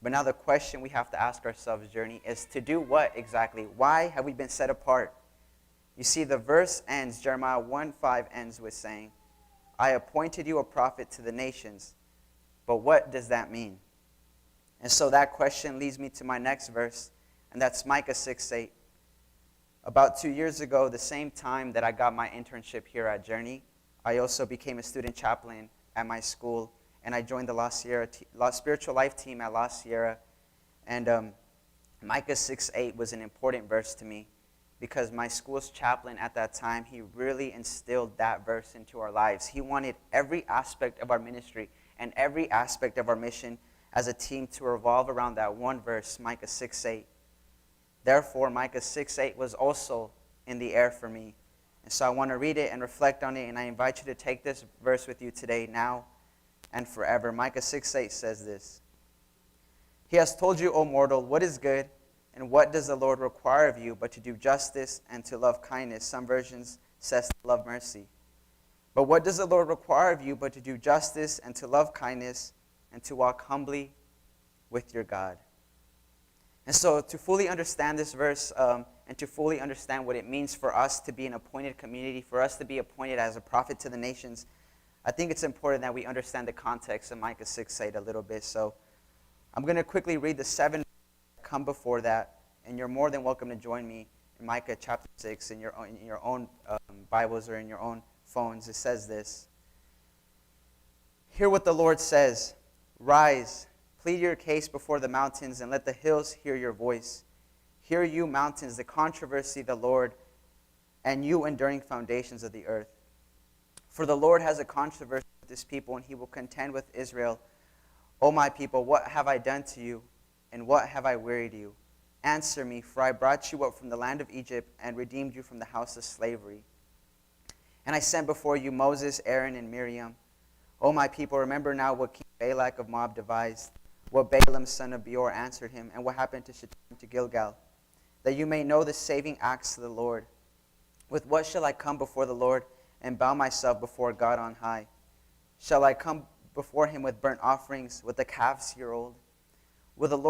But now the question we have to ask ourselves, Journey, is to do what exactly? Why have we been set apart? You see, the verse ends, Jeremiah 1:5 ends with saying, I appointed you a prophet to the nations. But what does that mean? And so that question leads me to my next verse, and that's Micah 6:8. About 2 years ago, the same time that I got my internship here at Journey, I also became a student chaplain at my school, and I joined the La Sierra Spiritual Life team at La Sierra. And Micah 6:8 was an important verse to me because my school's chaplain at that time, he really instilled that verse into our lives. He wanted every aspect of our ministry and every aspect of our mission as a team to revolve around that one verse, Micah 6:8. Therefore, Micah 6:8 was also in the air for me. And so I want to read it and reflect on it, and I invite you to take this verse with you today, now and forever. Micah 6:8 says this. He has told you, O mortal, what is good, and what does the Lord require of you but to do justice and to love kindness? Some versions says to love mercy. But what does the Lord require of you but to do justice and to love kindness and to walk humbly with your God? And so to fully understand this verse and to fully understand what it means for us to be an appointed community, for us to be appointed as a prophet to the nations, I think it's important that we understand the context of Micah 6:8 a little bit. So I'm going to quickly read the 7 that come before that, and you're more than welcome to join me in Micah chapter 6 in your own Bibles or in your own phones. It says this. Hear what the Lord says. Rise, plead your case before the mountains, and let the hills hear your voice. Hear you, mountains, the controversy of the Lord, and you enduring foundations of the earth. For the Lord has a controversy with his people, and he will contend with Israel. O my people, what have I done to you, and what have I wearied you? Answer me, for I brought you up from the land of Egypt, and redeemed you from the house of slavery. And I sent before you Moses, Aaron, and Miriam. O my people, remember now what King Balak of Moab devised, what Balaam son of Beor answered him, and what happened to Shittim to Gilgal, that you may know the saving acts of the Lord. With what shall I come before the Lord and bow myself before God on high? Shall I come before him with burnt offerings, with the calves year old? Will the Lord